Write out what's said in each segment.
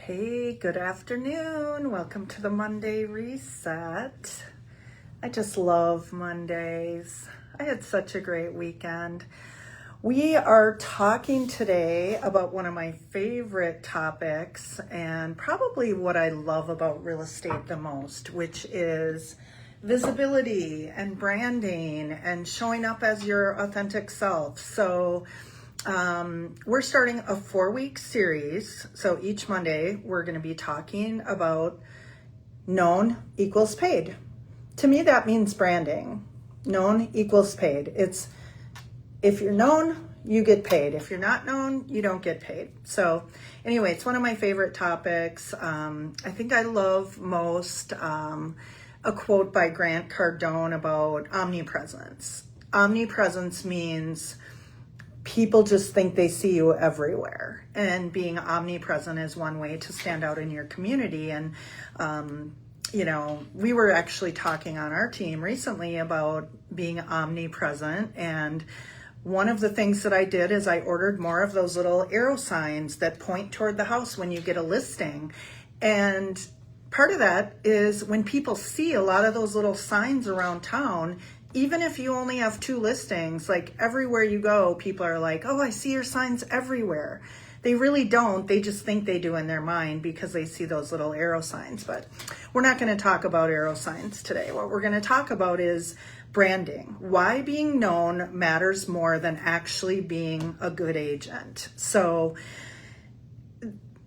Hey, good afternoon. Welcome to the Monday Reset. I just love Mondays. I had such a great weekend. We are talking today about one of my favorite topics and probably what I love about real estate the most, which is visibility and branding and showing up as your authentic self. So we're starting a 4-week series. So each Monday, we're going to be talking about known equals paid. To me, that means branding. Known equals paid. It's if you're known, you get paid. If you're not known, you don't get paid. So anyway, it's one of my favorite topics. I think I love most a quote by Grant Cardone about omnipresence. Omnipresence means people just think they see you everywhere, and being omnipresent is one way to stand out in your community. And we were actually talking on our team recently about being omnipresent, and one of the things that I did is I ordered more of those little arrow signs that point toward the house when you get a listing. And part of that is when people see a lot of those little signs around town, even if you only have 2 listings, like everywhere you go, people are like, oh, I see your signs everywhere. They really don't. They just think they do in their mind because they see those little arrow signs. But we're not going to talk about arrow signs today. What we're going to talk about is branding. Why being known matters more than actually being a good agent. So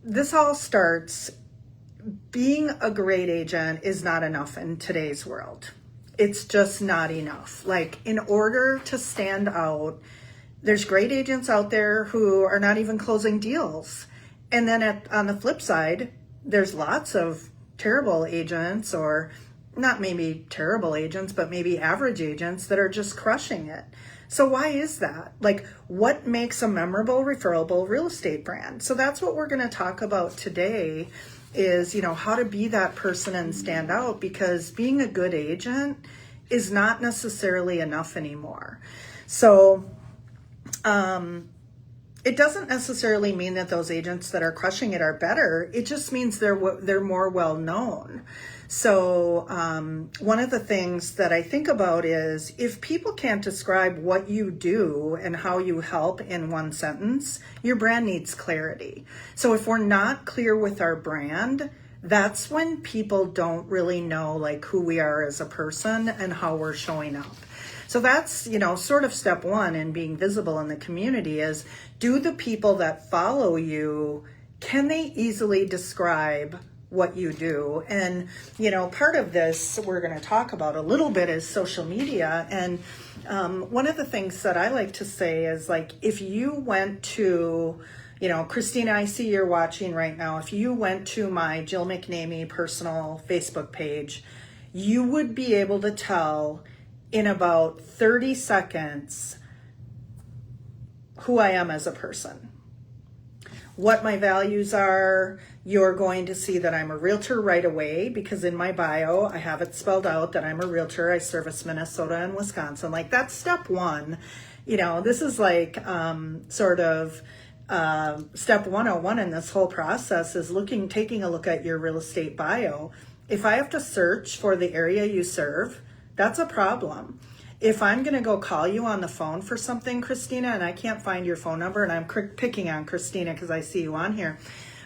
this all starts, being a great agent is not enough in today's world. It's just not enough. Like, in order to stand out, there's great agents out there who are not even closing deals. And then on the flip side, there's lots of terrible agents, or not maybe terrible agents, but maybe average agents that are just crushing it. So why is that? Like, what makes a memorable, referable real estate brand? So that's what we're going to talk about today is, how to be that person and stand out, because being a good agent is not necessarily enough anymore. So it doesn't necessarily mean that those agents that are crushing it are better. It just means they're more well known. So one of the things that I think about is, if people can't describe what you do and how you help in one sentence, your brand needs clarity. So if we're not clear with our brand, that's when people don't really know like who we are as a person and how we're showing up. So that's, sort of step 1 in being visible in the community is, do the people that follow you, can they easily describe what you do? And, part of this we're going to talk about a little bit is social media. And one of the things that I like to say is, like, if you went to, Christina, I see you're watching right now. If you went to my Jill McNamee personal Facebook page, you would be able to tell in about 30 seconds who I am as a person, what my values are. You're going to see that I'm a realtor right away, because in my bio, I have it spelled out that I'm a realtor. I service Minnesota and Wisconsin. Like, that's step 1. This is like sort of step 101 in this whole process is taking a look at your real estate bio. If I have to search for the area you serve, that's a problem. If I'm going to go call you on the phone for something, Christina, and I can't find your phone number, and I'm picking on Christina because I see you on here,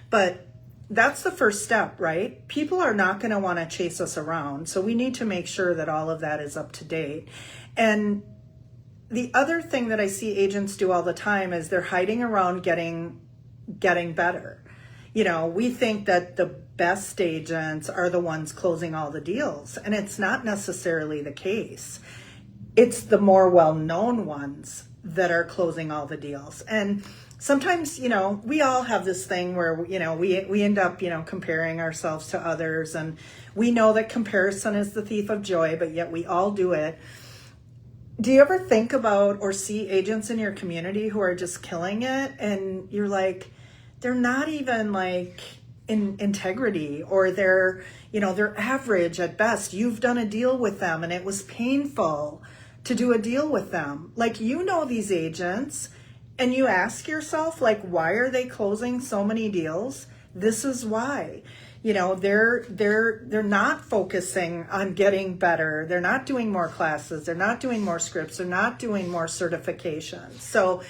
but that's the first step, right? People are not going to want to chase us around. So we need to make sure that all of that is up to date. And the other thing that I see agents do all the time is they're hiding around getting better. We think that the best agents are the ones closing all the deals, and it's not necessarily the case. It's the more well-known ones that are closing all the deals. And sometimes, we all have this thing where, we end up, comparing ourselves to others, and we know that comparison is the thief of joy, but yet we all do it. Do you ever think about or see agents in your community who are just killing it, and you're like, they're not even like in integrity, or they're average at best. You've done a deal with them and it was painful to do a deal with them. Like, these agents, and you ask yourself, like, why are they closing so many deals? this is why. They're not focusing on getting better. They're not doing more classes. They're not doing more scripts. They're not doing more certifications. So,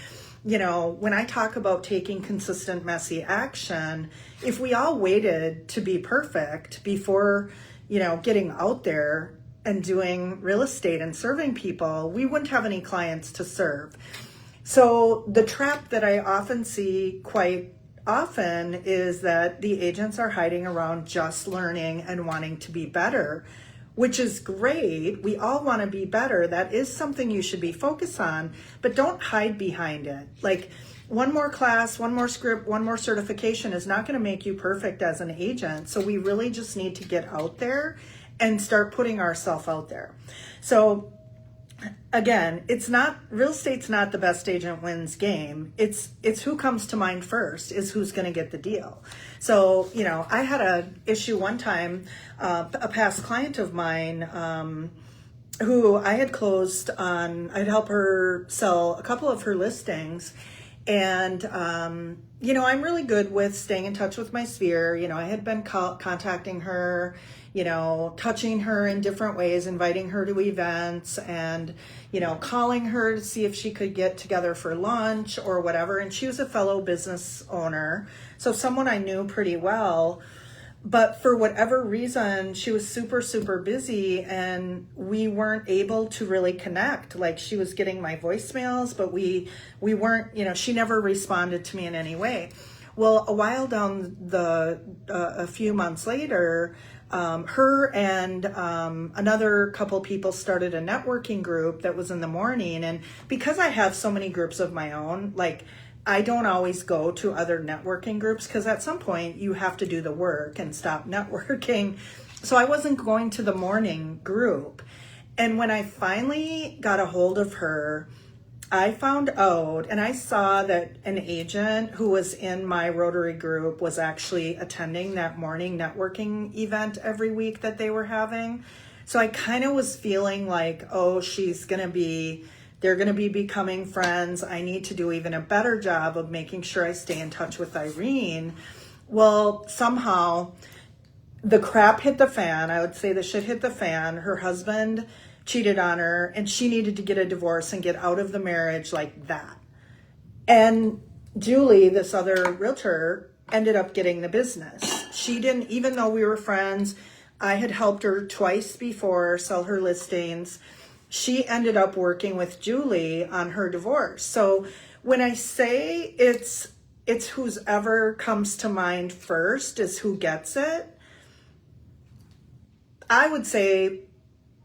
when I talk about taking consistent, messy action, if we all waited to be perfect before, getting out there and doing real estate and serving people, we wouldn't have any clients to serve. So the trap that I often see quite often is that the agents are hiding around just learning and wanting to be better, which is great. We all want to be better. That is something you should be focused on, but don't hide behind it. Like, one more class, one more script, one more certification is not going to make you perfect as an agent. So we really just need to get out there and start putting ourselves out there. So again, real estate's not the best agent wins game. It's who comes to mind first is who's going to get the deal. So, I had a issue one time, a past client of mine, who I had closed on, I'd help her sell a couple of her listings. And, I'm really good with staying in touch with my sphere. I had been contacting her, touching her in different ways, inviting her to events and, calling her to see if she could get together for lunch or whatever. And she was a fellow business owner, so someone I knew pretty well. But for whatever reason, she was super, super busy and we weren't able to really connect. Like, she was getting my voicemails, but we weren't, she never responded to me in any way. Well, a while down a few months later, her and another couple people started a networking group that was in the morning. And because I have so many groups of my own, like, I don't always go to other networking groups because at some point you have to do the work and stop networking. So I wasn't going to the morning group. And when I finally got a hold of her, I found out and I saw that an agent who was in my Rotary group was actually attending that morning networking event every week that they were having. So I kind of was feeling like, oh, they're going to be becoming friends. I need to do even a better job of making sure I stay in touch with Irene. Well, somehow the crap hit the fan. I would say the shit hit the fan. Her husband cheated on her and she needed to get a divorce and get out of the marriage like that. And Julie, this other realtor, ended up getting the business. She didn't, even though we were friends, I had helped her twice before sell her listings. She ended up working with Julie on her divorce. So when I say it's who's ever comes to mind first is who gets it, I would say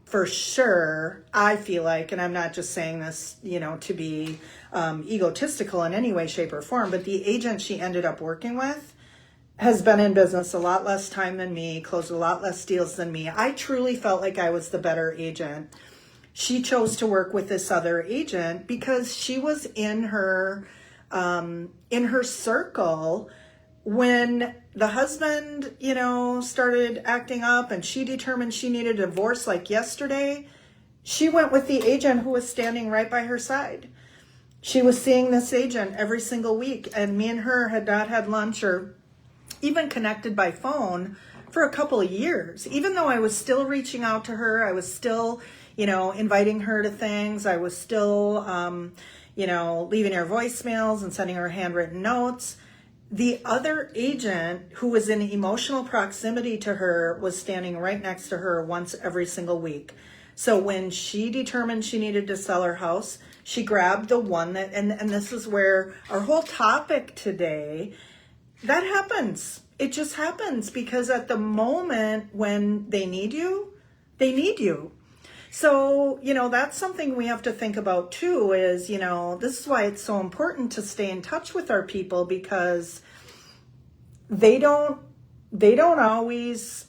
for sure, I feel like, and I'm not just saying this, to be egotistical in any way, shape, or form, but the agent she ended up working with has been in business a lot less time than me, closed a lot less deals than me. I truly felt like I was the better agent. She chose to work with this other agent because she was in her circle when the husband, started acting up and she determined she needed a divorce like yesterday. She went with the agent who was standing right by her side. She was seeing this agent every single week, and me and her had not had lunch or even connected by phone for a couple of years. Even though I was still reaching out to her, I was still inviting her to things. I was still, leaving her voicemails and sending her handwritten notes. The other agent who was in emotional proximity to her was standing right next to her once every single week. So when she determined she needed to sell her house, she grabbed the one that, and this is where our whole topic today, that happens. It just happens because at the moment when they need you, they need you. So, that's something we have to think about too is, this is why it's so important to stay in touch with our people because they don't always,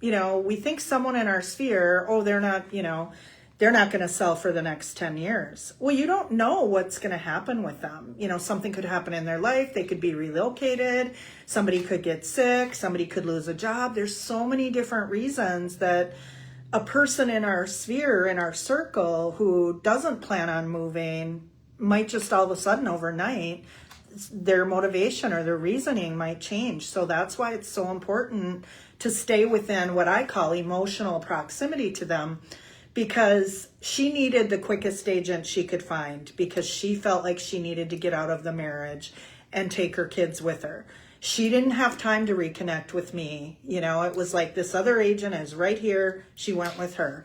we think someone in our sphere, they're not going to sell for the next 10 years. Well, you don't know what's going to happen with them. Something could happen in their life. They could be relocated. Somebody could get sick. Somebody could lose a job. There's so many different reasons that a person in our sphere, in our circle, who doesn't plan on moving might just all of a sudden overnight their motivation or their reasoning might change. So that's why it's so important to stay within what I call emotional proximity to them, because she needed the quickest agent she could find because she felt like she needed to get out of the marriage and take her kids with her. She didn't have time to reconnect with me. It was like this other agent is right here. She went with her.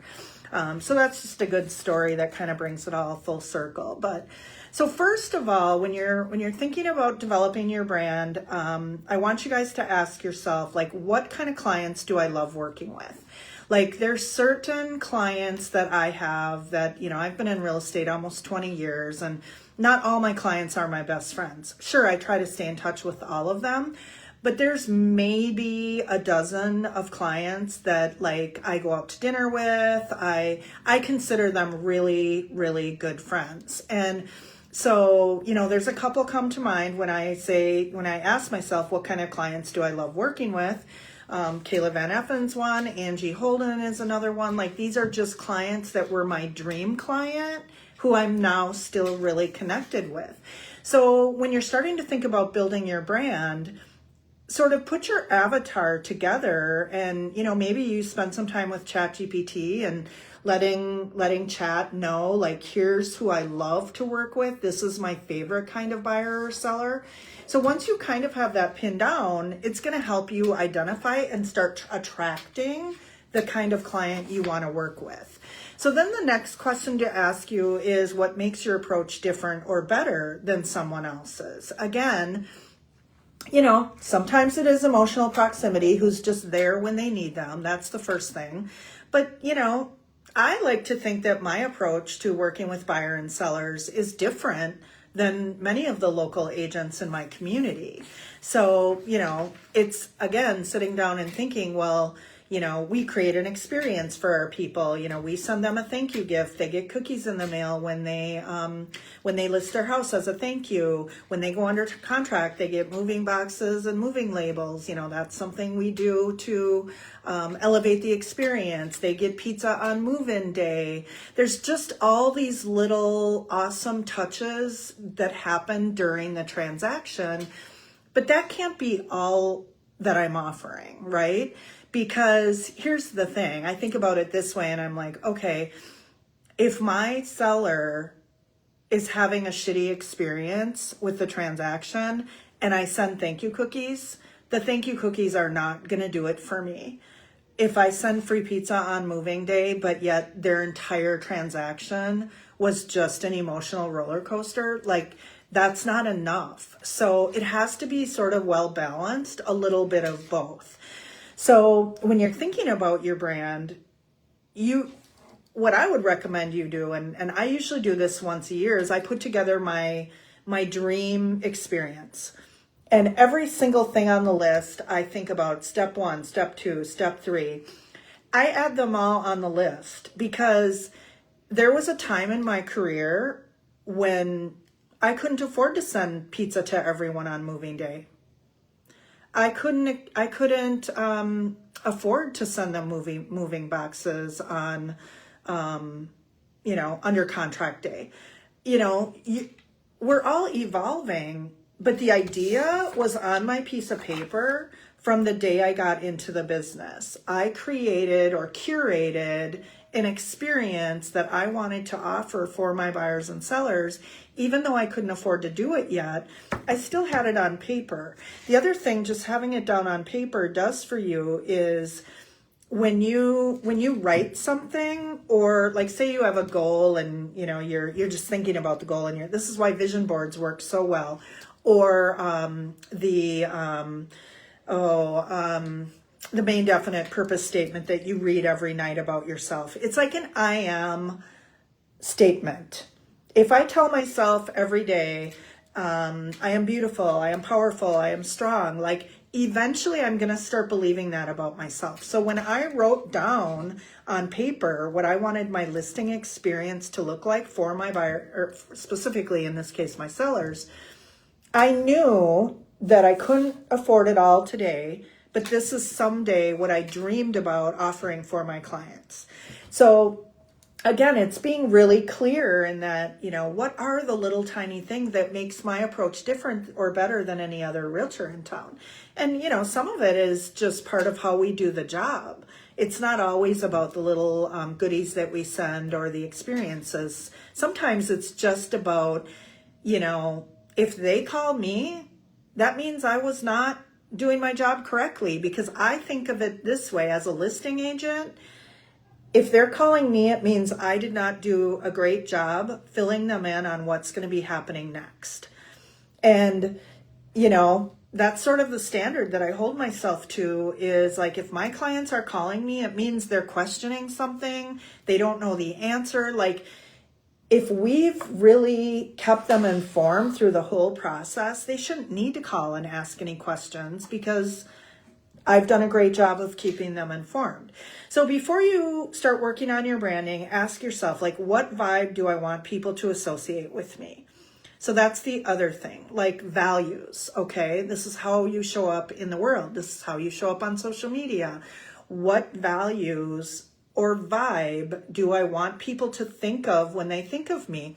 So that's just a good story that kind of brings it all full circle. But so first of all, when you're thinking about developing your brand, I want you guys to ask yourself, like, what kind of clients do I love working with? Like, there's certain clients that I have that, I've been in real estate almost 20 years, and not all my clients are my best friends. Sure, I try to stay in touch with all of them, but there's maybe a dozen of clients that, like, I go out to dinner with. I consider them really, really good friends. And so, there's a couple come to mind when I ask myself, what kind of clients do I love working with? Kayla Van Effen's one, Angie Holden is another one. Like, these are just clients that were my dream client who I'm now still really connected with. So when you're starting to think about building your brand, sort of put your avatar together, and maybe you spend some time with ChatGPT and letting chat know, like, here's who I love to work with. This is my favorite kind of buyer or seller. So once you kind of have that pinned down, it's going to help you identify and start attracting the kind of client you want to work with. So then the next question to ask you is, what makes your approach different or better than someone else's? Again, sometimes it is emotional proximity, who's just there when they need them. That's the first thing. But, I like to think that my approach to working with buyer and sellers is different than many of the local agents in my community. So, it's, again, sitting down and thinking, well, we create an experience for our people. We send them a thank you gift. They get cookies in the mail when they list their house as a thank you. When they go under contract, they get moving boxes and moving labels. That's something we do to elevate the experience. They get pizza on move-in day. There's just all these little awesome touches that happen during the transaction, but that can't be all that I'm offering, right? Because here's the thing, I think about it this way and I'm like, okay, if my seller is having a shitty experience with the transaction and I send thank you cookies, the thank you cookies are not going to do it for me. If I send free pizza on moving day, but yet their entire transaction was just an emotional roller coaster, like, that's not enough. So it has to be sort of well balanced, a little bit of both. So when you're thinking about your brand, what I would recommend you do, and I usually do this once a year, is I put together my dream experience. And every single thing on the list, I think about step 1, step 2, step 3. I add them all on the list because there was a time in my career when I couldn't afford to send pizza to everyone on moving day. I couldn't afford to send them moving boxes on, under contract day. We're all evolving, but the idea was on my piece of paper from the day I got into the business. I created or curated an experience that I wanted to offer for my buyers and sellers. Even though I couldn't afford to do it yet, I still had it on paper. The other thing just having it down on paper does for you is when you write something, or like say you have a goal and you're just thinking about the goal, and this is why vision boards work so well, or the main definite purpose statement that you read every night about yourself. It's like an I am statement. If I tell myself every day, I am beautiful, I am powerful, I am strong, like eventually I'm going to start believing that about myself. So when I wrote down on paper what I wanted my listing experience to look like for my buyer, or specifically in this case, my sellers, I knew that I couldn't afford it all today, but this is someday what I dreamed about offering for my clients. So again, it's being really clear in that, what are the little tiny things that makes my approach different or better than any other realtor in town? And, some of it is just part of how we do the job. It's not always about the little goodies that we send or the experiences. Sometimes it's just about, if they call me, that means I was not doing my job correctly, because I think of it this way as a listing agent. If they're calling me, it means I did not do a great job filling them in on what's going to be happening next. And, that's sort of the standard that I hold myself to, is like, if my clients are calling me, it means they're questioning something. They don't know the answer. Like, if we've really kept them informed through the whole process, they shouldn't need to call and ask any questions, because I've done a great job of keeping them informed. So before you start working on your branding, ask yourself, like, what vibe do I want people to associate with me? So that's the other thing, like values, okay? This is how you show up in the world. This is how you show up on social media. What values or vibe do I want people to think of when they think of me?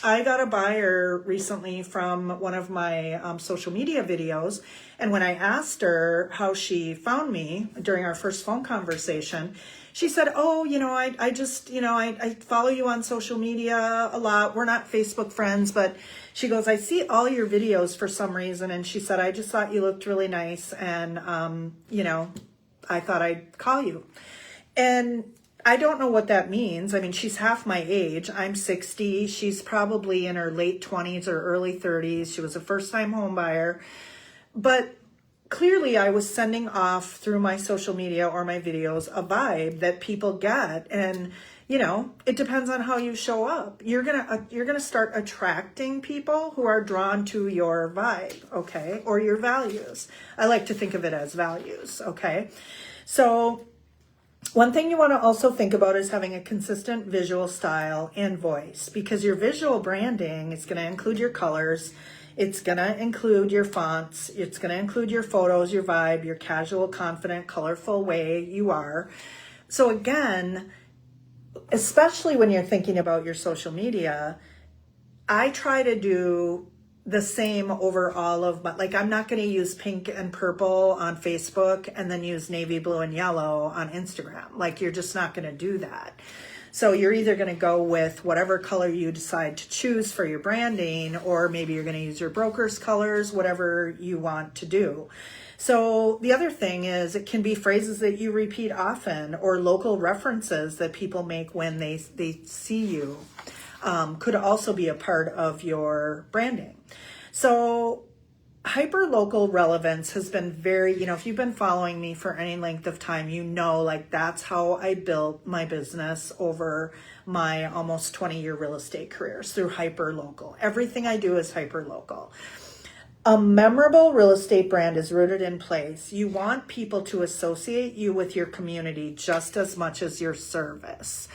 I got a buyer recently from one of my social media videos, and when I asked her how she found me during our first phone conversation, she said, oh, I just, I follow you on social media a lot. We're not Facebook friends, but she goes, I see all your videos for some reason. And she said, I just thought you looked really nice. And, I thought I'd call you. And I don't know what that means. I mean, she's half my age. I'm 60. She's probably in her late 20s or early 30s. She was a first-time home buyer. But clearly I was sending off through my social media or my videos a vibe that people get. And, it depends on how you show up. You're gonna start attracting people who are drawn to your vibe, okay? Or your values. I like to think of it as values, okay? So one thing you want to also think about is having a consistent visual style and voice, because your visual branding is going to include your colors. It's going to include your fonts. It's going to include your photos, your vibe, your casual, confident, colorful way you are. So again, especially when you're thinking about your social media, I try to do the same over all of my, like, I'm not going to use pink and purple on Facebook and then use navy blue and yellow on Instagram. Like, you're just not going to do that. So you're either going to go with whatever color you decide to choose for your branding, or maybe you're going to use your broker's colors, whatever you want to do. So the other thing is, it can be phrases that you repeat often, or local references that people make when they see you. Could also be a part of your branding. So hyper-local relevance has been very, if you've been following me for any length of time, like, that's how I built my business over my almost 20-year real estate careers, through hyper-local. Everything I do is hyper-local. A memorable real estate brand is rooted in place. You want people to associate you with your community just as much as your service.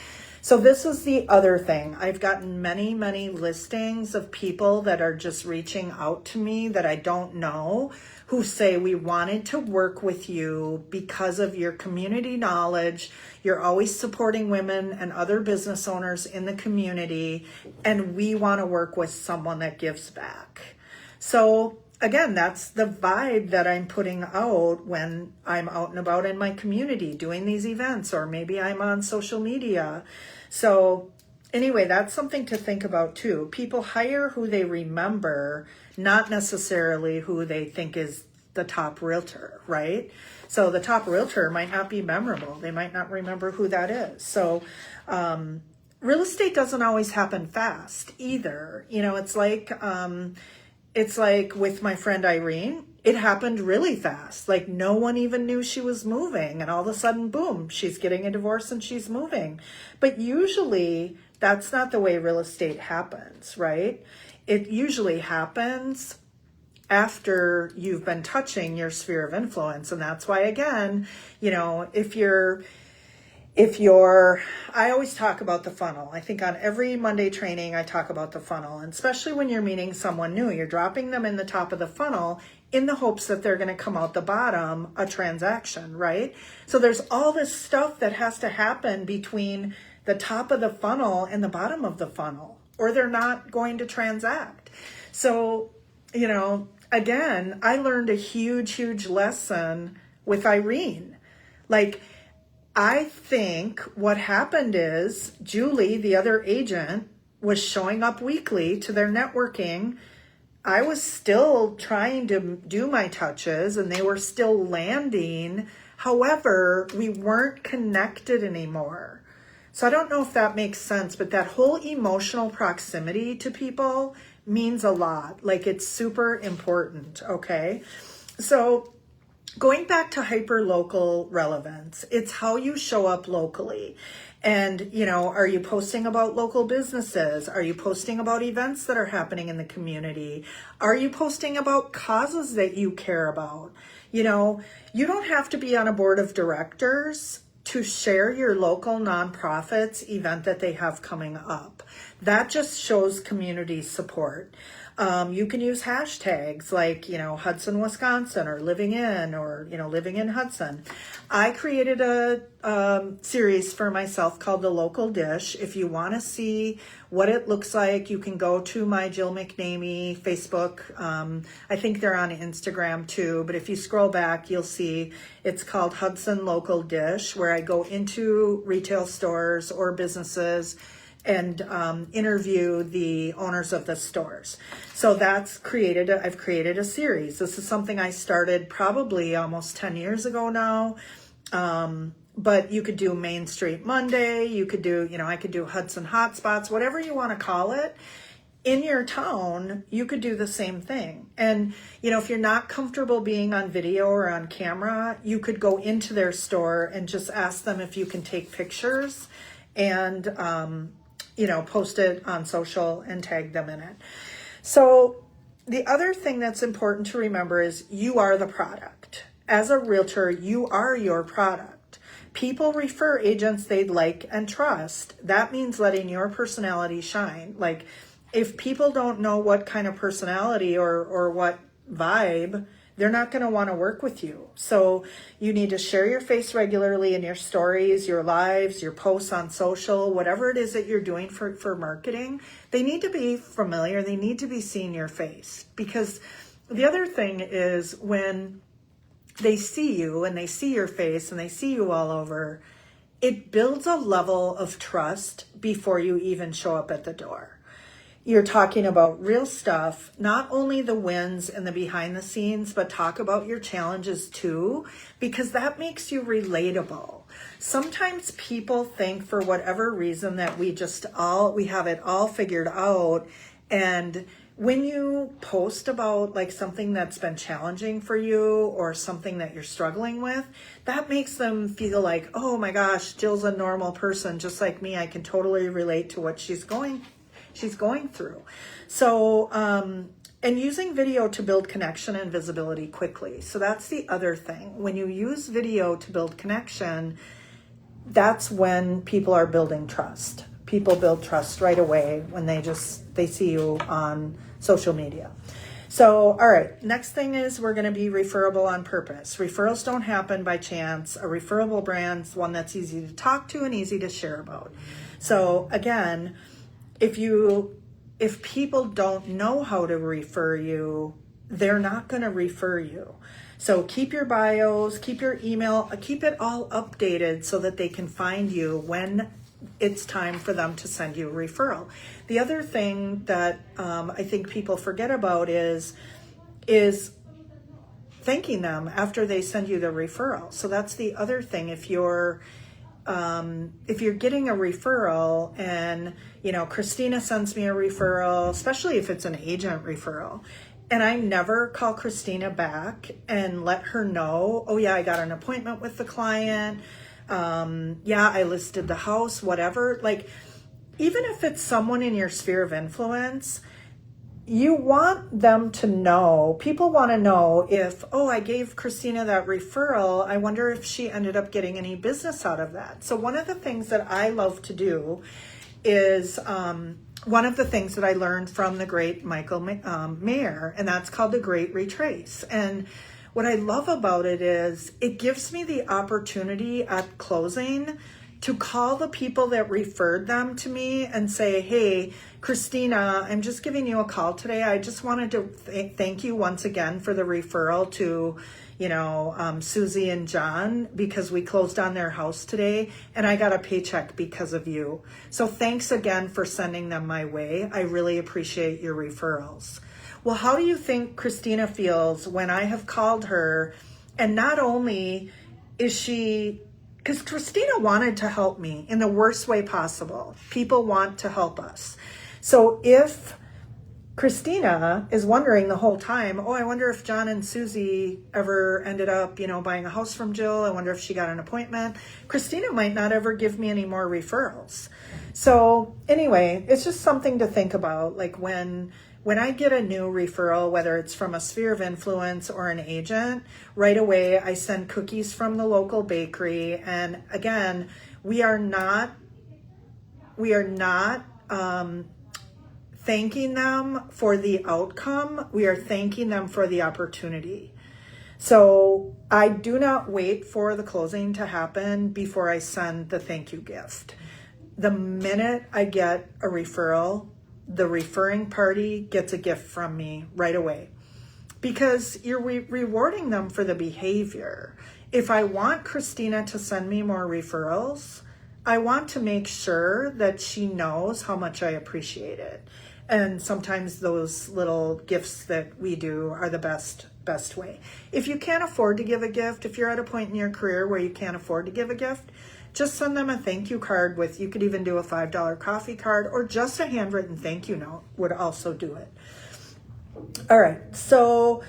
So this is the other thing. I've gotten many, many listings of people that are just reaching out to me that I don't know, who say, we wanted to work with you because of your community knowledge. You're always supporting women and other business owners in the community, and we want to work with someone that gives back. So again, that's the vibe that I'm putting out when I'm out and about in my community doing these events, or maybe I'm on social media. So anyway, that's something to think about too. People hire who they remember, not necessarily who they think is the top realtor, right? So the top realtor might not be memorable. They might not remember who that is. So real estate doesn't always happen fast either. It's like with my friend Irene, it happened really fast. Like, no one even knew she was moving, and all of a sudden, boom, she's getting a divorce and she's moving. But usually that's not the way real estate happens, right? It usually happens after you've been touching your sphere of influence. And that's why, again, I always talk about the funnel. I think on every Monday training, I talk about the funnel. And especially when you're meeting someone new, you're dropping them in the top of the funnel in the hopes that they're going to come out the bottom, a transaction, right? So there's all this stuff that has to happen between the top of the funnel and the bottom of the funnel, or they're not going to transact. So, you know, again, I learned a huge lesson with Irene. Like, I think what happened is Julie, the other agent, was showing up weekly to their networking. I was still trying to do my touches and they were still landing. However, we weren't connected anymore. So I don't know if that makes sense, but that whole emotional proximity to people means a lot. Like, it's super important, okay? So going back to hyper-local relevance, it's how you show up locally. And, you know, are you posting about local businesses? Are you posting about events that are happening in the community? Are you posting about causes that you care about? You know, you don't have to be on a board of directors to share your local nonprofit's event that they have coming up. That just shows community support. You can use hashtags like, you know, Hudson, Wisconsin, or living in, or, you know, living in Hudson. I created a series for myself called The Local Dish. If you want to see what it looks like, you can go to my Jill McNamee Facebook. I think they're on Instagram too, but if you scroll back, you'll see it's called Hudson Local Dish, where I go into retail stores or businesses and interview the owners of the stores. So I've created a series. This is something I started probably almost 10 years ago now. But you could do Main Street Monday, you could do, you know, I could do Hudson Hotspots, whatever you want to call it. In your town, you could do the same thing. And, you know, if you're not comfortable being on video or on camera, you could go into their store and just ask them if you can take pictures and, you know, post it on social and tag them in it. So the other thing that's important to remember is you are the product. As a realtor, you are your product. People refer agents they'd like and trust. That means letting your personality shine. Like, if people don't know what kind of personality or what vibe, they're not going to want to work with you. So you need to share your face regularly in your stories, your lives, your posts on social, whatever it is that you're doing for marketing. They need to be familiar. They need to be seeing your face. Because the other thing is, when they see you and they see your face and they see you all over, it builds a level of trust before you even show up at the door. You're talking about real stuff, not only the wins and the behind the scenes, but talk about your challenges too, because that makes you relatable. Sometimes people think, for whatever reason, that we have it all figured out. And when you post about like something that's been challenging for you or something that you're struggling with, that makes them feel like, oh my gosh, Jill's a normal person just like me. I can totally relate to what she's going through. So, and using video to build connection and visibility quickly. So that's the other thing. When you use video to build connection, that's when people are building trust. People build trust right away when they see you on social media. So, all right, next thing is we're going to be referable on purpose. Referrals don't happen by chance. A referable brand's one that's easy to talk to and easy to share about. So again, if people don't know how to refer you, they're not going to refer you. So keep your bios, keep your email, keep it all updated so that they can find you when it's time for them to send you a referral. The other thing that I think people forget about is thanking them after they send you the referral. So that's the other thing. If you're getting a referral and, you know, Christina sends me a referral, especially if it's an agent referral, and I never call Christina back and let her know, oh yeah, I got an appointment with the client. Yeah, I listed the house, whatever. Like, even if it's someone in your sphere of influence, you want them to know, people want to know if, oh, I gave Christina that referral, I wonder if she ended up getting any business out of that. So one of the things that I love to do is one of the things that I learned from the great Michael Mayer, and that's called the Great Retrace. And what I love about it is it gives me the opportunity at closing to call the people that referred them to me and say, hey, Christina, I'm just giving you a call today. I just wanted to thank you once again for the referral to, Susie and John, because we closed on their house today and I got a paycheck because of you. So thanks again for sending them my way. I really appreciate your referrals. Well, how do you think Christina feels when I have called her, and not only is she, because Christina wanted to help me in the worst way possible. People want to help us. So if Christina is wondering the whole time, oh, I wonder if John and Susie ever ended up, buying a house from Jill. I wonder if she got an appointment. Christina might not ever give me any more referrals. So anyway, it's just something to think about. Like when I get a new referral, whether it's from a sphere of influence or an agent, right away I send cookies from the local bakery. And again, we are not thanking them for the outcome. We are thanking them for the opportunity. So I do not wait for the closing to happen before I send the thank you gift. The minute I get a referral, the referring party gets a gift from me right away, because you're rewarding them for the behavior. If I want Christina to send me more referrals, I want to make sure that she knows how much I appreciate it. And sometimes those little gifts that we do are the best way. If you can't afford to give a gift, if you're at a point in your career where you can't afford to give a gift, just send them a thank you card with, you could even do a $5 coffee card, or just a handwritten thank you note would also do it. All right, so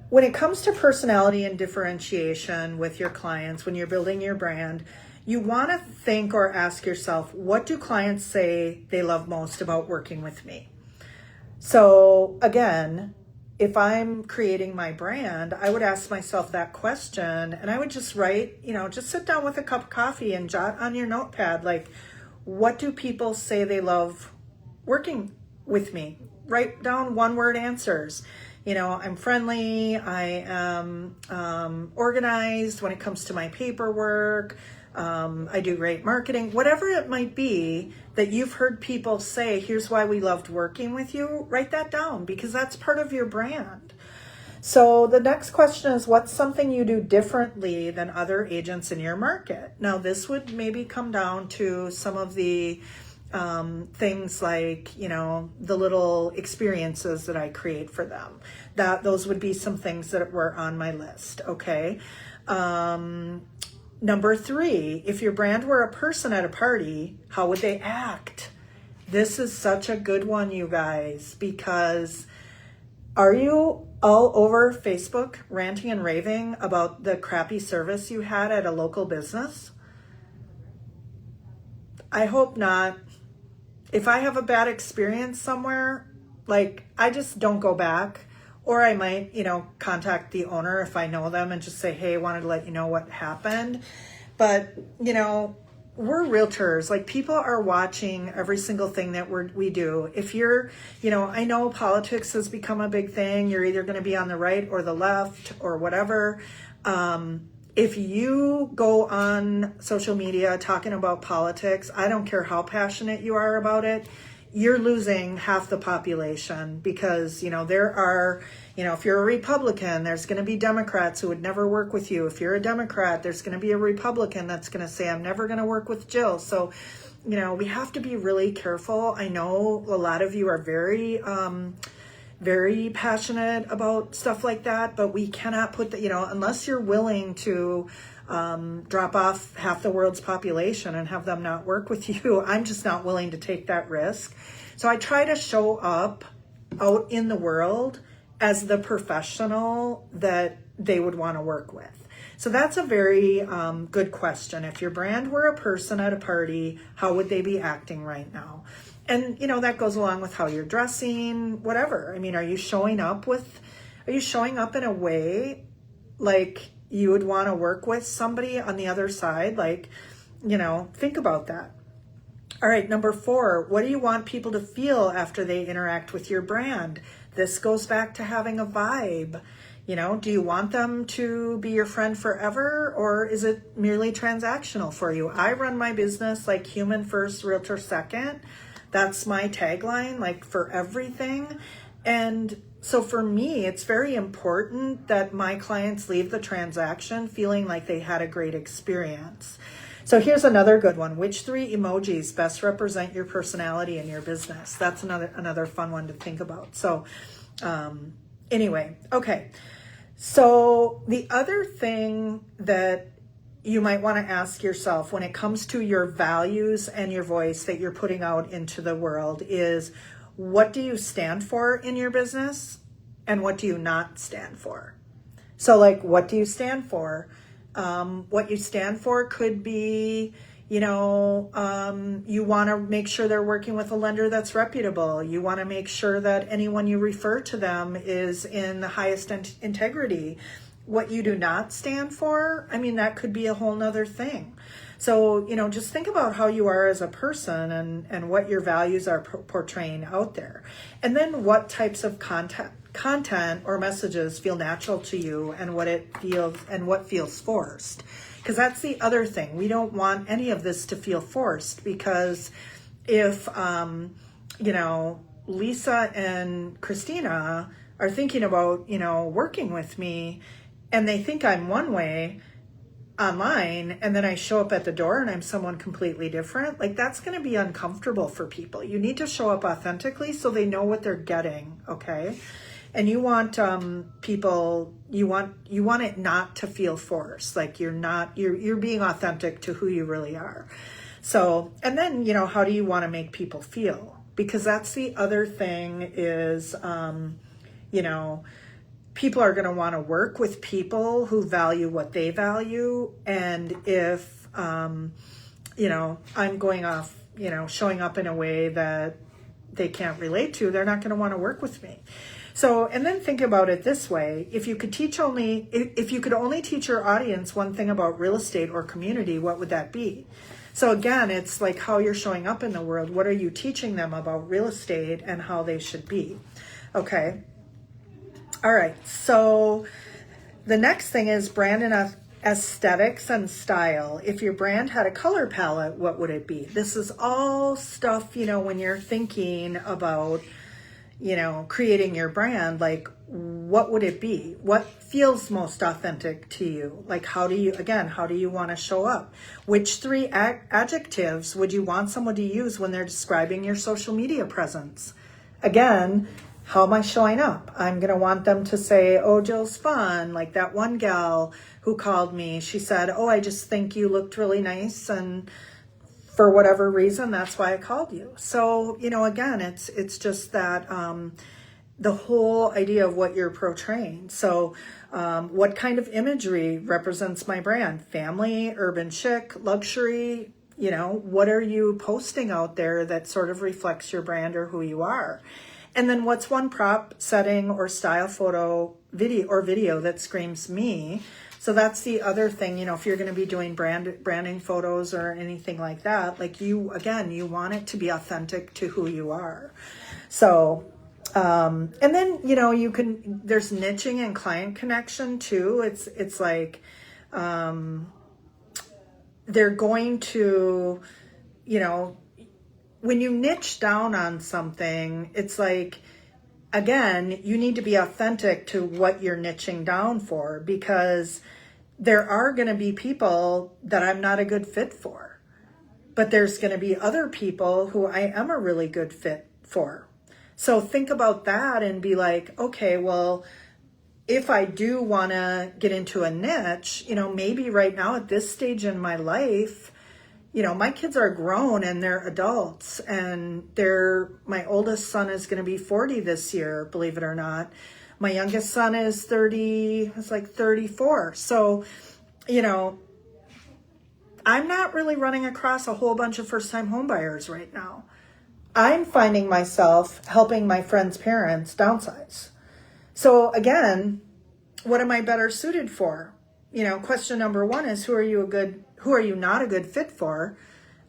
when it comes to personality and differentiation with your clients, when you're building your brand, you want to think or ask yourself, what do clients say they love most about working with me? So again, if I'm creating my brand, I would ask myself that question, and I would just write, just sit down with a cup of coffee and jot on your notepad, like, what do people say they love working with me? Write down one-word answers. I'm friendly, I am organized when it comes to my paperwork, I do great marketing, whatever it might be that you've heard people say, here's why we loved working with you. Write that down, because that's part of your brand. So the next question is, what's something you do differently than other agents in your market? Now, this would maybe come down to some of the things like, the little experiences that I create for them. Those would be some things that were on my list. Okay. Number 3, if your brand were a person at a party, how would they act? This is such a good one, you guys, because are you all over Facebook ranting and raving about the crappy service you had at a local business? I hope not. If I have a bad experience somewhere, I just don't go back. Or I might, contact the owner if I know them and just say, hey, I wanted to let you know what happened. But, we're realtors. People are watching every single thing that we do. If you're, I know politics has become a big thing. You're either going to be on the right or the left or whatever. If you go on social media talking about politics, I don't care how passionate you are about it, you're losing half the population, because, there are, if you're a Republican, there's going to be Democrats who would never work with you. If you're a Democrat, there's going to be a Republican that's going to say, I'm never going to work with Jill. So, we have to be really careful. I know a lot of you are very, very passionate about stuff like that, but we cannot put unless you're willing to drop off half the world's population and have them not work with you, I'm just not willing to take that risk. So I try to show up out in the world as the professional that they would want to work with. So that's a very good question. If your brand were a person at a party, how would they be acting right now? And, that goes along with how you're dressing, whatever. I mean, are you showing up in a way like you would want to work with somebody on the other side? Think about that. All right, number 4, what do you want people to feel after they interact with your brand? This goes back to having a vibe. Do you want them to be your friend forever, or is it merely transactional for you? I run my business like human first, realtor second. That's my tagline, like for everything. And so for me, it's very important that my clients leave the transaction feeling like they had a great experience. So here's another good one. Which 3 emojis best represent your personality in your business? That's another fun one to think about. So anyway, okay. So the other thing that you might want to ask yourself when it comes to your values and your voice that you're putting out into the world is, what do you stand for in your business and what do you not stand for? So like, what do you stand for? What you stand for could be, you want to make sure they're working with a lender that's reputable. You want to make sure that anyone you refer to them is in the highest integrity. What you do not stand for, that could be a whole nother thing. So, just think about how you are as a person and what your values are portraying out there. And then what types of content or messages feel natural to you and what feels forced. Because that's the other thing. We don't want any of this to feel forced, because if, Lisa and Christina are thinking about, working with me and they think I'm one way online and then I show up at the door and I'm someone completely different, like that's going to be uncomfortable for people. You need to show up authentically so they know what they're getting, okay? And you want people, you want it not to feel forced, like you're being authentic to who you really are. So, and then, how do you want to make people feel? Because that's the other thing is, people are going to want to work with people who value what they value. And if, I'm going off, showing up in a way that they can't relate to, they're not going to want to work with me. So, and then think about it this way. If you could only teach your audience one thing about real estate or community, what would that be? So again, it's like how you're showing up in the world. What are you teaching them about real estate and how they should be? Okay. All right. So the next thing is brand and aesthetics and style. If your brand had a color palette, what would it be? This is all stuff, when you're thinking about, creating your brand, like what would it be? What feels most authentic to you? Like how do you want to show up? Which 3 adjectives would you want someone to use when they're describing your social media presence? Again, how am I showing up? I'm going to want them to say, oh, Jill's fun. Like that one gal who called me, she said, oh, I just think you looked really nice. And for whatever reason, that's why I called you. So, again, it's just that the whole idea of what you're portraying. So what kind of imagery represents my brand? Family, urban chic, luxury, what are you posting out there that sort of reflects your brand or who you are? And then what's one prop, setting, or style photo, video that screams me? So that's the other thing, if you're going to be doing branding photos or anything like that, like you want it to be authentic to who you are. So, and then, there's niching and client connection too. It's like, they're going to, when you niche down on something, it's like, again, you need to be authentic to what you're niching down for, because there are going to be people that I'm not a good fit for, but there's going to be other people who I am a really good fit for. So think about that and be like, okay, well, if I do want to get into a niche, maybe right now at this stage in my life, my kids are grown and they're adults, and my oldest son is going to be 40 this year, believe it or not. My youngest son is 34. So, I'm not really running across a whole bunch of first-time homebuyers right now. I'm finding myself helping my friends' parents downsize. So again, what am I better suited for? Question number 1 is, who are you not a good fit for?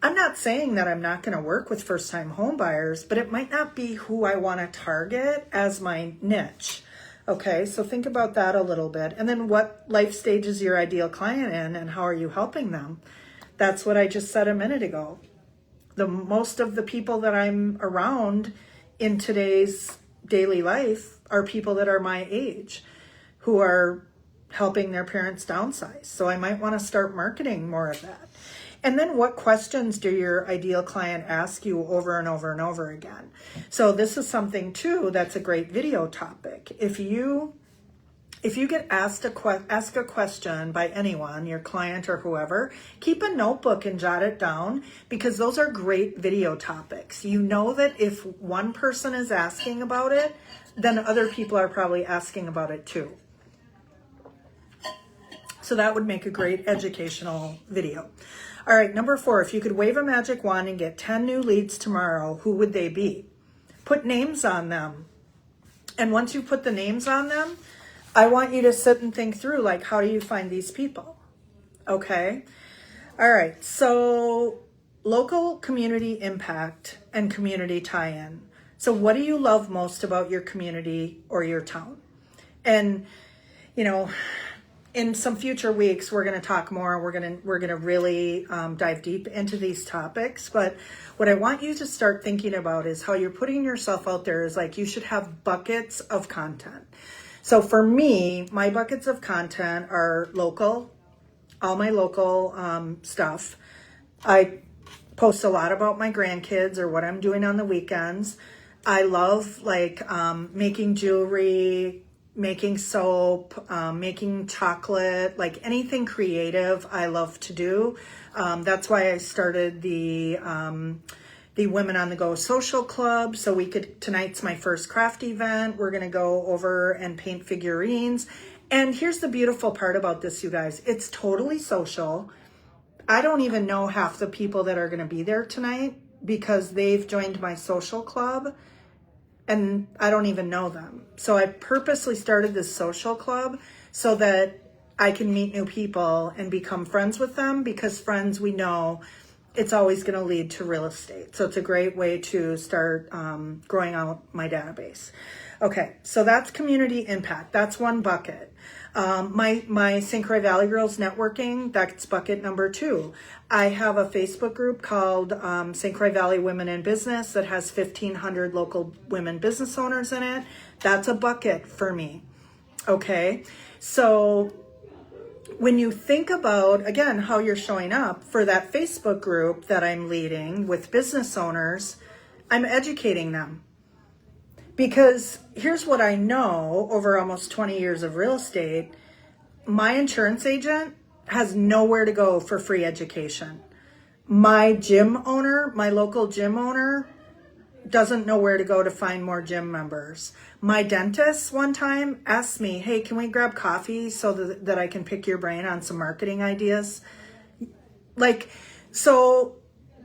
I'm not saying that I'm not going to work with first-time home buyers, but it might not be who I want to target as my niche. Okay, so think about that a little bit. And then what life stage is your ideal client in and how are you helping them? That's what I just said a minute ago. Most of the people that I'm around in today's daily life are people that are my age who are helping their parents downsize. So I might want to start marketing more of that. And then what questions do your ideal client ask you over and over and over again? So this is something too that's a great video topic. If you get asked ask a question by anyone, your client or whoever, keep a notebook and jot it down because those are great video topics. You know that if one person is asking about it, then other people are probably asking about it too. So that would make a great educational video. All right, number 4, if you could wave a magic wand and get 10 new leads tomorrow, who would they be? Put names on them. And once you put the names on them, I want you to sit and think through, like, how do you find these people? Okay? All right, so local community impact and community tie-in. So what do you love most about your community or your town? And, you know, in some future weeks, we're going to talk more. We're going to really dive deep into these topics. But what I want you to start thinking about is how you're putting yourself out there is like you should have buckets of content. So for me, my buckets of content are local, all my local stuff. I post a lot about my grandkids or what I'm doing on the weekends. I love like making jewelry, making soap, making chocolate, like anything creative I love to do. That's why I started the Women on the Go social club. So tonight's my first craft event. We're going to go over and paint figurines. And here's the beautiful part about this, you guys. It's totally social. I don't even know half the people that are going to be there tonight because they've joined my social club. And I don't even know them. So I purposely started this social club so that I can meet new people and become friends with them because friends, we know it's always going to lead to real estate. So it's a great way to start growing out my database. Okay, so that's community impact. That's one bucket. My St. Croix Valley Girls Networking, that's bucket number 2. I have a Facebook group called St. Croix Valley Women in Business that has 1,500 local women business owners in it. That's a bucket for me. Okay, so when you think about, again, how you're showing up for that Facebook group that I'm leading with business owners, I'm educating them. Because here's what I know over almost 20 years of real estate, my insurance agent has nowhere to go for free education. My gym owner, my local gym owner, doesn't know where to go to find more gym members. My dentist one time asked me, hey, can we grab coffee so that I can pick your brain on some marketing ideas? Like, so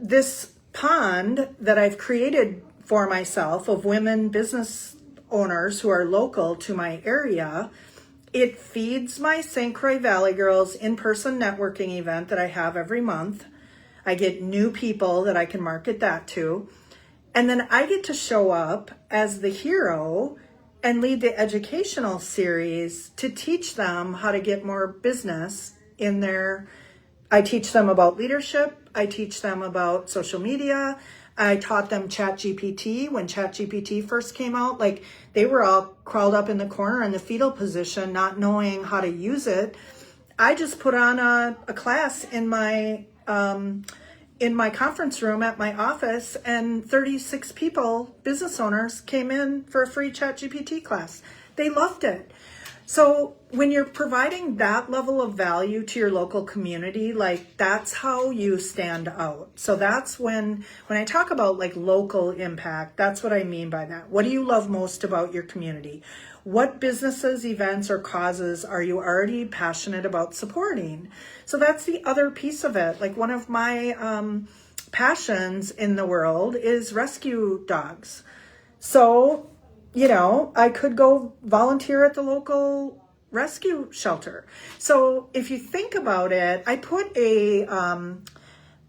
this pond that I've created for myself of women business owners who are local to my area, it feeds my St. Croix Valley Girls in-person networking event that I have every month. I get new people that I can market that to. And then I get to show up as the hero and lead the educational series to teach them how to get more business in their, I teach them about leadership. I teach them about social media. I taught them ChatGPT when ChatGPT first came out. Like they were all crawled up in the corner in the fetal position, not knowing how to use it. I just put on a class in my conference room at my office, and 36 people, business owners, came in for a free ChatGPT class. They loved it. So when you're providing that level of value to your local community, like that's how you stand out. So that's when I talk about like local impact, that's what I mean by that. What do you love most about your community? What businesses, events, or causes are you already passionate about supporting? So that's the other piece of it. Like one of my passions in the world is rescue dogs. So, you know, I could go volunteer at the local rescue shelter. So if you think about it, I put a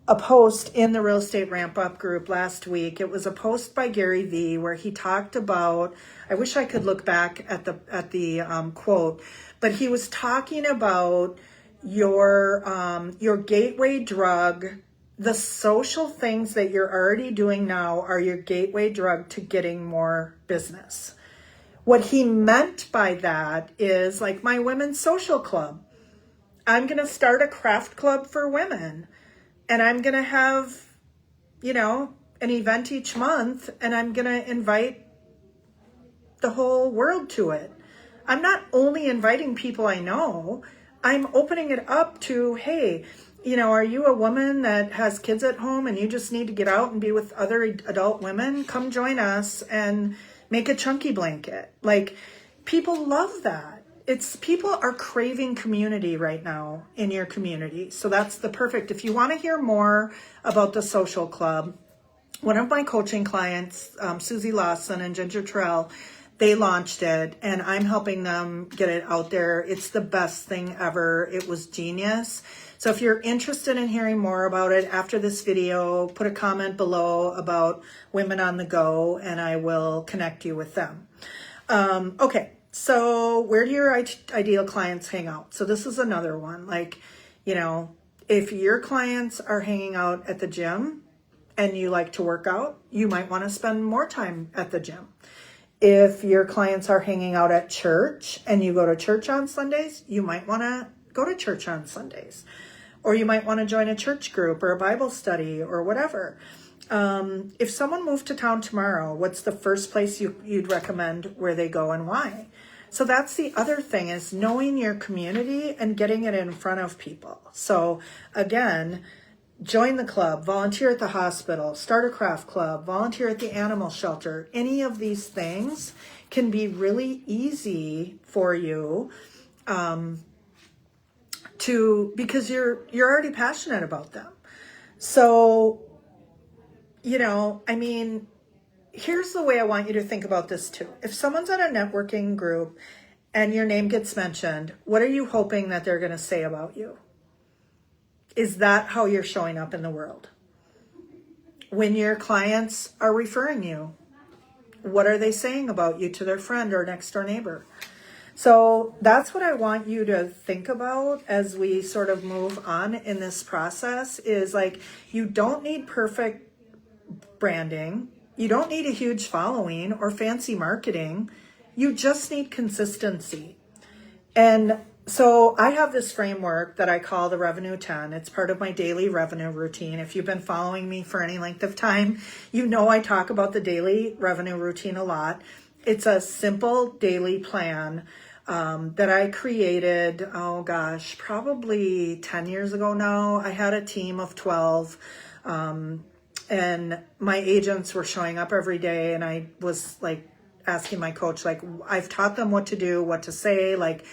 a post in the Real Estate Ramp Up group last week. It was a post by Gary Vee where he talked about, I wish I could look back at the quote, but he was talking about your gateway drug. The social things that you're already doing now are your gateway drug to getting more business. What he meant by that is like my women's social club. I'm going to start a craft club for women, and I'm going to have, an event each month, and I'm going to invite the whole world to it. I'm not only inviting people I know, I'm opening it up to, hey, are you a woman that has kids at home and you just need to get out and be with other adult women? Come join us and make a chunky blanket. Like, people love that. People are craving community right now in your community. So that's the perfect. If you want to hear more about the social club, one of my coaching clients, Susie Lawson and Ginger Terrell, they launched it, and I'm helping them get it out there. It's the best thing ever. It was genius. So if you're interested in hearing more about it after this video, put a comment below about Women on the Go, and I will connect you with them. Okay, so where do your ideal clients hang out? So this is another one. Like, if your clients are hanging out at the gym and you like to work out, you might want to spend more time at the gym. If your clients are hanging out at church and you go to church on Sundays, you might want to go to church on Sundays. Or you might want to join a church group or a Bible study or whatever. If someone moved to town tomorrow, what's the first place you'd recommend where they go and why? So that's the other thing, is knowing your community and getting it in front of people. So again, join the club, volunteer at the hospital, start a craft club, volunteer at the animal shelter. Any of these things can be really easy for you because you're already passionate about them. So, here's the way I want you to think about this too. If someone's at a networking group and your name gets mentioned, what are you hoping that they're going to say about you? Is that how you're showing up in the world? When your clients are referring you, what are they saying about you to their friend or next door neighbor? So that's what I want you to think about as we sort of move on in this process, is like, you don't need perfect branding. You don't need a huge following or fancy marketing. You just need consistency. And so I have this framework that I call the Revenue 10. It's part of my daily revenue routine. If you've been following me for any length of time, I talk about the daily revenue routine a lot. It's a simple daily plan that I created, probably 10 years ago now. I had a team of 12, and my agents were showing up every day, and I was like asking my coach, like, I've taught them what to do, what to say, like,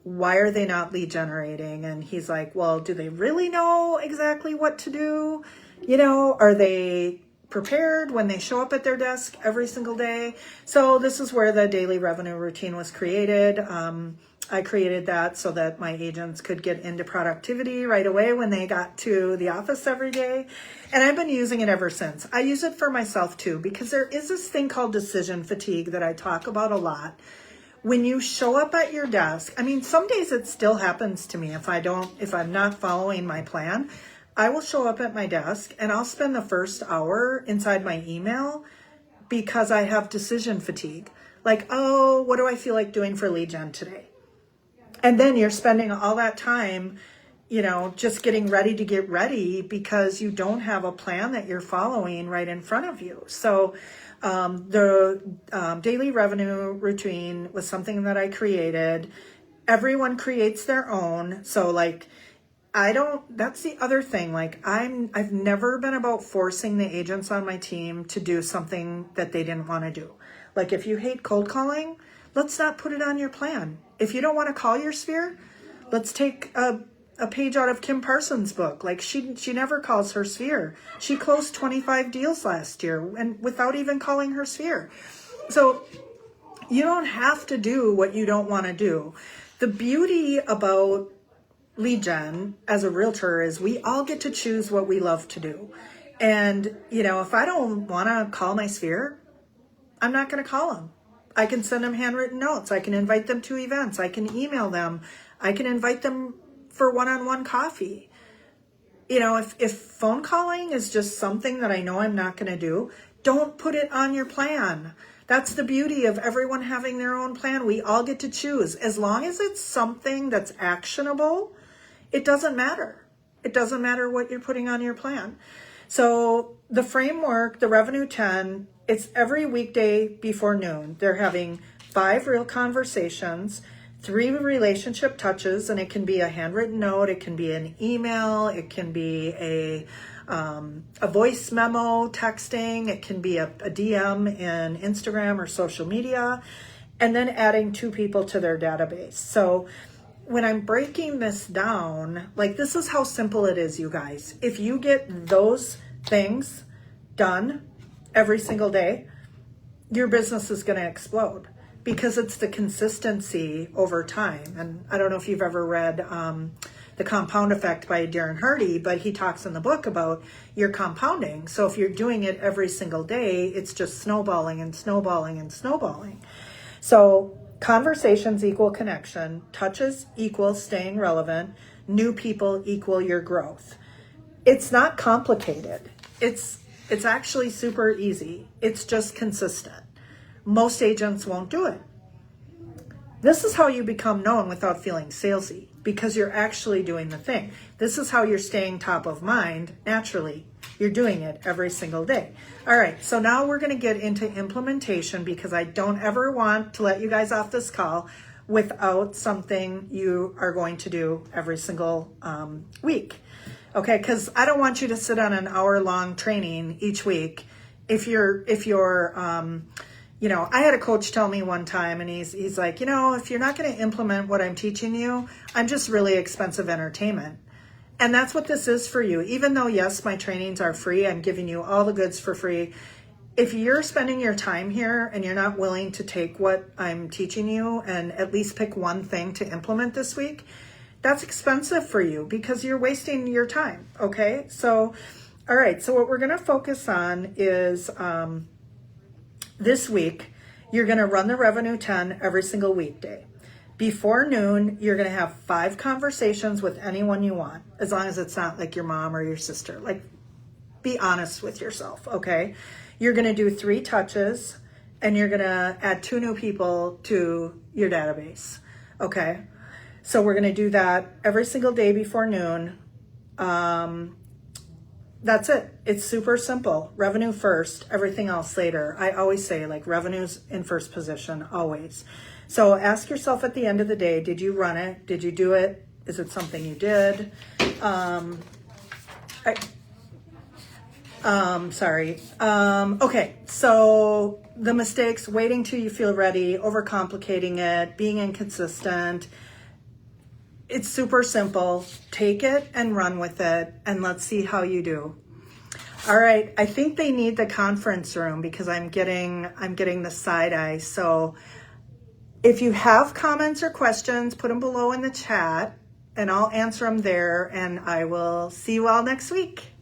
why are they not lead generating? And he's like, well, do they really know exactly what to do? Are they prepared when they show up at their desk every single day? So this is where the daily revenue routine was created. I created that so that my agents could get into productivity right away when they got to the office every day. And I've been using it ever since. I use it for myself too, because there is this thing called decision fatigue that I talk about a lot. When you show up at your desk, some days it still happens to me. If I'm not following my plan, I will show up at my desk and I'll spend the first hour inside my email because I have decision fatigue. Like, oh, what do I feel like doing for lead gen today? And then you're spending all that time, just getting ready to get ready because you don't have a plan that you're following right in front of you. So the daily revenue routine was something that I created. Everyone creates their own. So that's the other thing. Like, I've never been about forcing the agents on my team to do something that they didn't want to do. Like, if you hate cold calling, let's not put it on your plan. If you don't want to call your sphere, let's take a page out of Kim Parsons' book. Like, she never calls her sphere. She closed 25 deals last year and without even calling her sphere. So you don't have to do what you don't want to do. The beauty about lead gen as a realtor is we all get to choose what we love to do. And, if I don't want to call my sphere, I'm not going to call them. I can send them handwritten notes. I can invite them to events. I can email them. I can invite them for one-on-one coffee. If phone calling is just something that I know I'm not going to do, don't put it on your plan. That's the beauty of everyone having their own plan. We all get to choose. As long as it's something that's actionable, it doesn't matter. It doesn't matter what you're putting on your plan. So the framework, the Revenue 10, it's every weekday before noon. They're having 5 real conversations, 3 relationship touches, and it can be a handwritten note, it can be an email, it can be a voice memo, texting, it can be a DM in Instagram or social media, and then adding 2 people to their database. So when I'm breaking this down, this is how simple it is, you guys. If you get those things done every single day, your business is going to explode because it's the consistency over time. And I don't know if you've ever read The Compound Effect by Darren Hardy, but he talks in the book about your compounding. So if you're doing it every single day, it's just snowballing and snowballing and snowballing. So conversations equal connection, touches equal staying relevant, new people equal your growth. It's not complicated. It's actually super easy. It's just consistent. Most agents won't do it. This is how you become known without feeling salesy, because you're actually doing the thing. This is how you're staying top of mind naturally. You're doing it every single day. All right, so now we're going to get into implementation, because I don't ever want to let you guys off this call without something you are going to do every single week. Okay, because I don't want you to sit on an hour-long training each week. If you're I had a coach tell me one time, and he's like, if you're not going to implement what I'm teaching you, I'm just really expensive entertainment. And that's what this is for you. Even though, yes, my trainings are free, I'm giving you all the goods for free. If you're spending your time here and you're not willing to take what I'm teaching you and at least pick one thing to implement this week, that's expensive for you because you're wasting your time. Okay. So, all right. So what we're going to focus on is, this week, you're going to run the Revenue 10 every single weekday. Before noon, you're going to have 5 conversations with anyone you want, as long as it's not like your mom or your sister. Be honest with yourself, okay? You're going to do 3 touches, and you're going to add 2 new people to your database, okay? So we're going to do that every single day before noon. That's it. It's super simple. Revenue first, everything else later. I always say revenue's in first position, always. So ask yourself at the end of the day, did you run it? Did you do it? Is it something you did? Okay, so the mistakes, waiting till you feel ready, overcomplicating it, being inconsistent. It's super simple. Take it and run with it, and let's see how you do. All right, I think they need the conference room because I'm getting the side eye. So if you have comments or questions, put them below in the chat, and I'll answer them there, and I will see you all next week.